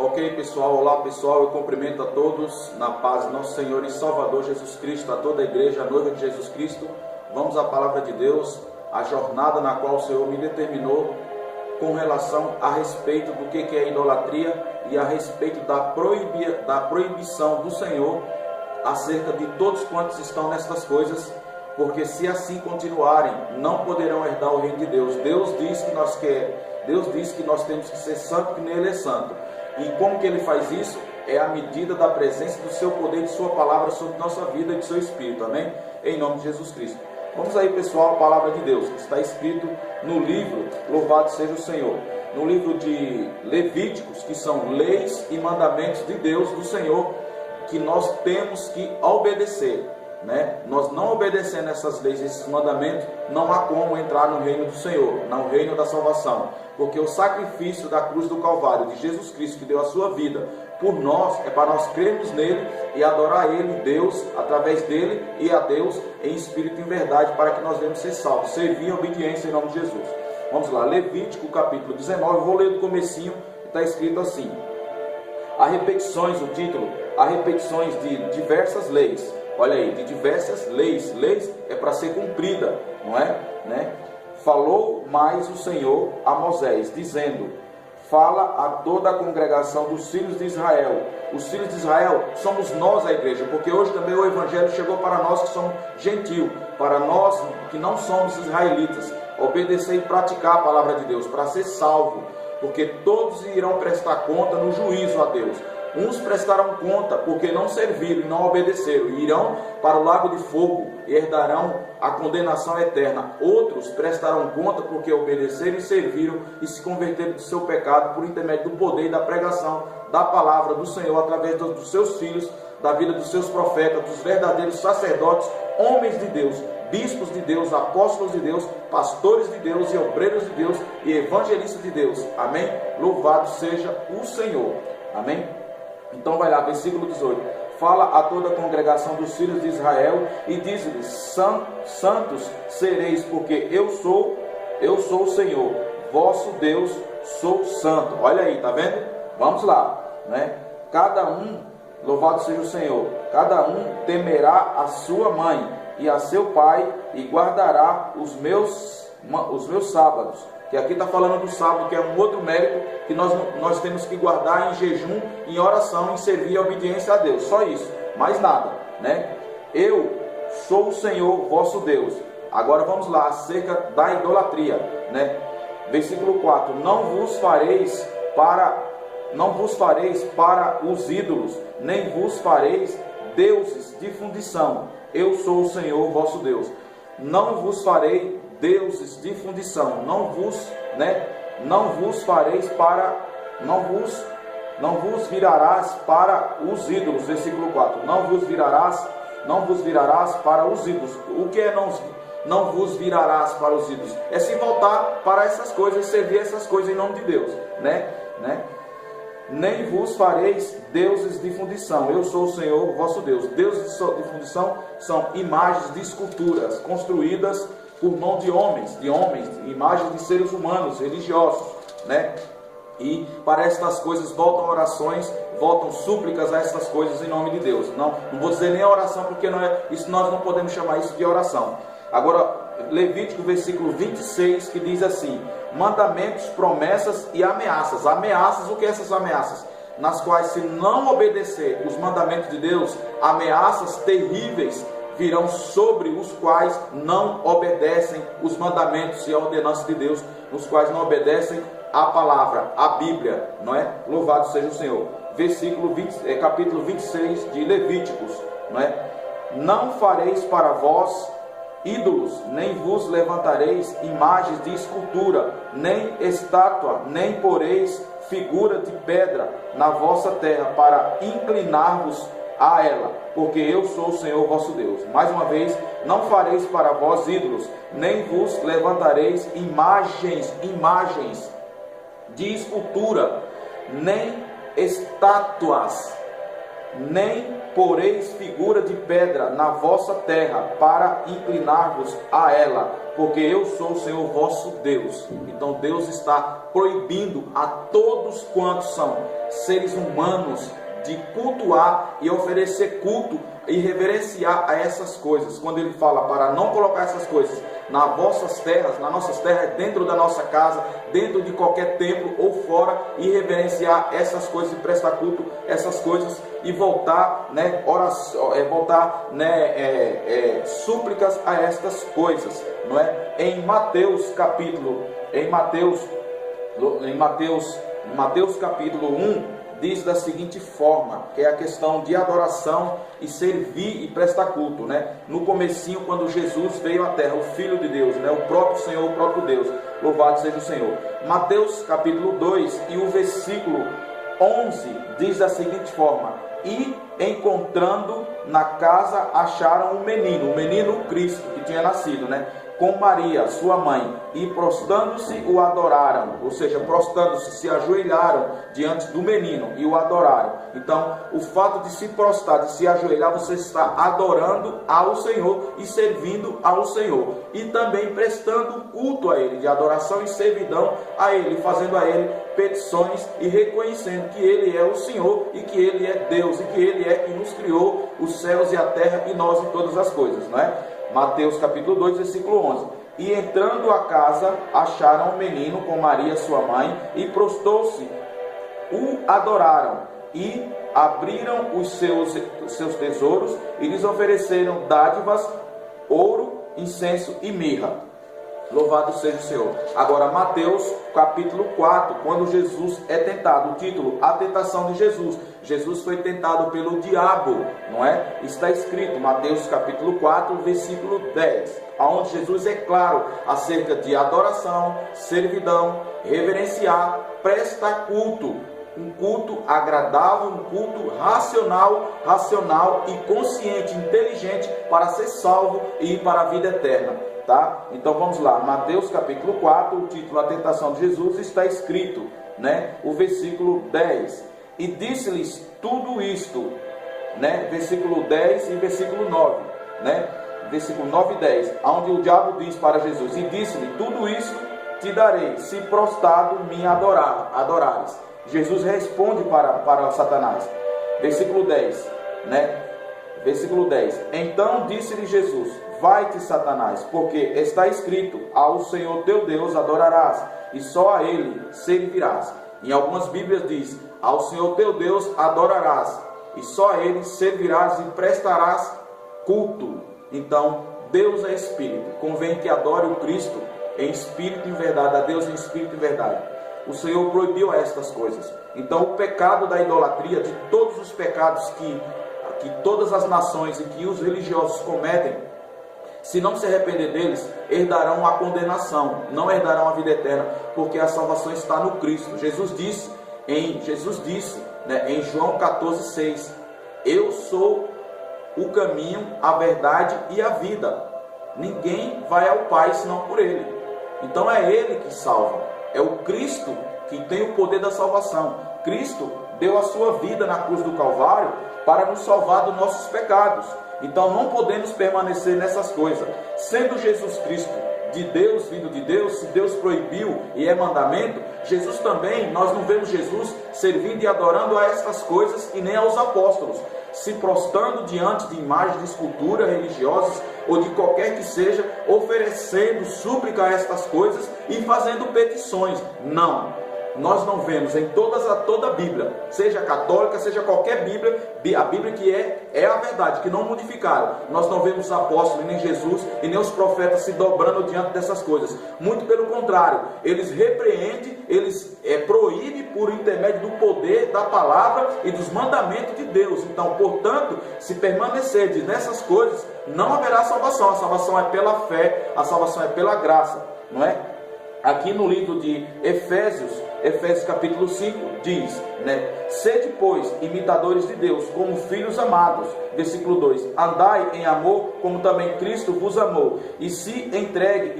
Ok, pessoal, olá pessoal, eu cumprimento a todos na paz de nosso Senhor e Salvador Jesus Cristo, a toda a igreja, a noiva de Jesus Cristo. Vamos à palavra de Deus, a jornada na qual o Senhor me determinou com relação a respeito do que é idolatria e a respeito da proibição do Senhor acerca de todos quantos estão nestas coisas, porque se assim continuarem, não poderão herdar o reino de Deus. Deus diz que nós temos que ser santo, que nele é santo. E como que ele faz isso? É a medida da presença do seu poder e de sua palavra sobre nossa vida e de seu Espírito, amém? Em nome de Jesus Cristo. Vamos aí, pessoal, a palavra de Deus, que está escrito no livro, louvado seja o Senhor, no livro de Levíticos, que são leis e mandamentos de Deus, do Senhor, que nós temos que obedecer, né? Nós não obedecendo essas leis, esses mandamentos, não há como entrar no reino do Senhor, no reino da salvação, porque o sacrifício da cruz do Calvário de Jesus Cristo, que deu a sua vida por nós, é para nós crermos nele e adorar ele, Deus, através dele, e a Deus em espírito e em verdade, para que nós venhamos ser salvos, servir em obediência em nome de Jesus. Vamos lá, Levítico capítulo 19, vou ler do comecinho, está escrito assim: há repetições, o título, há repetições de diversas leis. Olha aí, de diversas leis. Leis é para ser cumprida, não é? Né? Falou mais o Senhor a Moisés, dizendo: fala a toda a congregação dos filhos de Israel. Os filhos de Israel somos nós, a igreja, porque hoje também o evangelho chegou para nós que somos gentios, para nós que não somos israelitas. Obedecer e praticar a palavra de Deus para ser salvo, porque todos irão prestar conta no juízo a Deus. Uns prestarão conta porque não serviram e não obedeceram, e irão para o lago de fogo e herdarão a condenação eterna. Outros prestarão conta porque obedeceram e serviram e se converteram do seu pecado por intermédio do poder e da pregação da palavra do Senhor através dos seus filhos, da vida dos seus profetas, dos verdadeiros sacerdotes, homens de Deus, bispos de Deus, apóstolos de Deus, pastores de Deus e obreiros de Deus e evangelistas de Deus. Amém? Louvado seja o Senhor. Amém? Então vai lá, versículo 18. Fala a toda a congregação dos filhos de Israel e diz-lhes: santos sereis, porque eu sou o Senhor, vosso Deus, sou santo. Olha aí, tá vendo? Vamos lá, né? Cada um, louvado seja o Senhor, cada um temerá a sua mãe e a seu pai e guardará os meus sábados. Que aqui está falando do sábado, que é um outro mérito que nós temos que guardar em jejum, em oração, em servir e obediência a Deus. Só isso, mais nada, né? Eu sou o Senhor vosso Deus. Agora vamos lá, acerca da idolatria, né? Versículo 4: não vos fareis para os ídolos, nem vos fareis deuses de fundição. Eu sou o Senhor vosso Deus. Não vos farei deuses de fundição, não vos fareis para, não vos virarás para os ídolos. Versículo 4: não vos virarás para os ídolos. O que é não vos virarás para os ídolos? É se voltar para essas coisas, servir essas coisas em nome de Deus, né? Nem vos fareis deuses de fundição. Eu sou o Senhor vosso Deus. Deuses de fundição são imagens de esculturas construídas por mão de homens, imagens de seres humanos, religiosos, né? E para estas coisas voltam orações, voltam súplicas a estas coisas em nome de Deus. Não vou dizer nem a oração, porque isso nós não podemos chamar isso de oração. Agora, Levítico, versículo 26, que diz assim: mandamentos, promessas e ameaças. Ameaças, o que é essas ameaças? Nas quais, se não obedecer os mandamentos de Deus, ameaças terríveis virão sobre os quais não obedecem os mandamentos e a ordenança de Deus, nos quais não obedecem a palavra, a Bíblia, não é? Louvado seja o Senhor. Capítulo 26 de Levíticos, não é? Não fareis para vós ídolos, nem vos levantareis imagens de escultura, nem estátua, nem poreis figura de pedra na vossa terra, para inclinar-vos a ela, porque eu sou o Senhor vosso Deus. Mais uma vez: não fareis para vós ídolos, nem vos levantareis imagens de escultura, nem estátuas, nem poreis figura de pedra na vossa terra, para inclinar-vos a ela, porque eu sou o Senhor vosso Deus. Então Deus está proibindo a todos quantos são seres humanos de cultuar e oferecer culto e reverenciar a essas coisas. Quando ele fala para não colocar essas coisas nas vossas terras, nas nossas terras, dentro da nossa casa, dentro de qualquer templo ou fora, e reverenciar essas coisas e prestar culto a essas coisas e voltar, súplicas a estas coisas, não é? Em Mateus capítulo 1 diz da seguinte forma, que é a questão de adoração e servir e prestar culto, né? No comecinho, quando Jesus veio à terra, o Filho de Deus, né? O próprio Senhor, o próprio Deus, louvado seja o Senhor. Mateus capítulo 2 e o versículo 11 diz da seguinte forma: e encontrando na casa acharam um menino Cristo, que tinha nascido, né? Com Maria, sua mãe, e prostrando-se o adoraram, ou seja, prostrando-se, se ajoelharam diante do menino e o adoraram. Então, o fato de se prostrar, de se ajoelhar, você está adorando ao Senhor e servindo ao Senhor, e também prestando culto a Ele, de adoração e servidão a Ele, fazendo a Ele petições e reconhecendo que Ele é o Senhor e que Ele é Deus, e que Ele é que nos criou os céus e a terra e nós e todas as coisas, não é? Mateus capítulo 2, versículo 11. E entrando a casa, acharam um menino com Maria sua mãe, e prostrou-se, o adoraram, e abriram os seus tesouros, e lhes ofereceram dádivas, ouro, incenso e mirra. Louvado seja o Senhor. Agora, Mateus capítulo 4, quando Jesus é tentado, o título, a tentação de Jesus. Jesus foi tentado pelo diabo, não é? Está escrito, Mateus capítulo 4, versículo 10, onde Jesus é claro acerca de adoração, servidão, reverenciar, prestar culto. Um culto agradável, um culto racional e consciente, inteligente, para ser salvo e ir para a vida eterna. Tá? Então vamos lá, Mateus capítulo 4, o título, a tentação de Jesus, está escrito, né? O versículo 10, e disse-lhes tudo isto, né? Versículo 10 e versículo 9, né? Versículo 9 e 10, onde o diabo diz para Jesus, e disse-lhe, tudo isso te darei, se prostrado me adorares. Jesus responde para Satanás, versículo 10, né? Versículo 10, então disse-lhe Jesus, vai-te, Satanás, porque está escrito, ao Senhor teu Deus adorarás, e só a Ele servirás. Em algumas Bíblias diz, ao Senhor teu Deus adorarás, e só a Ele servirás e prestarás culto. Então, Deus é Espírito, convém que adore o Cristo em Espírito e em verdade, a Deus em Espírito e verdade. O Senhor proibiu estas coisas. Então, o pecado da idolatria, de todos os pecados que todas as nações e que os religiosos cometem, se não se arrepender deles, herdarão a condenação, não herdarão a vida eterna, porque a salvação está no Cristo. Jesus disse, né, em João 14,6, eu sou o caminho, a verdade e a vida. Ninguém vai ao Pai senão por Ele. Então é Ele que salva, é o Cristo que tem o poder da salvação. Cristo deu a sua vida na cruz do Calvário para nos salvar dos nossos pecados. Então não podemos permanecer nessas coisas. Sendo Jesus Cristo de Deus, vindo de Deus, se Deus proibiu e é mandamento, Jesus também, nós não vemos Jesus servindo e adorando a estas coisas e nem aos apóstolos, se prostrando diante de imagens de escultura religiosas ou de qualquer que seja, oferecendo súplica a estas coisas e fazendo petições. Não. Nós não vemos em toda a Bíblia, seja católica, seja qualquer Bíblia, a Bíblia que é a verdade, que não modificaram. Nós não vemos os apóstolos, nem Jesus e nem os profetas se dobrando diante dessas coisas. Muito pelo contrário, eles repreendem, eles proíbem por intermédio do poder da palavra e dos mandamentos de Deus. Então, portanto, se permanecerdes nessas coisas, não haverá salvação. A salvação é pela fé, a salvação é pela graça, não é? Aqui no livro de Efésios capítulo 5 diz, né? Sede, pois, imitadores de Deus, como filhos amados. Versículo 2, andai em amor, como também Cristo vos amou, e se entregue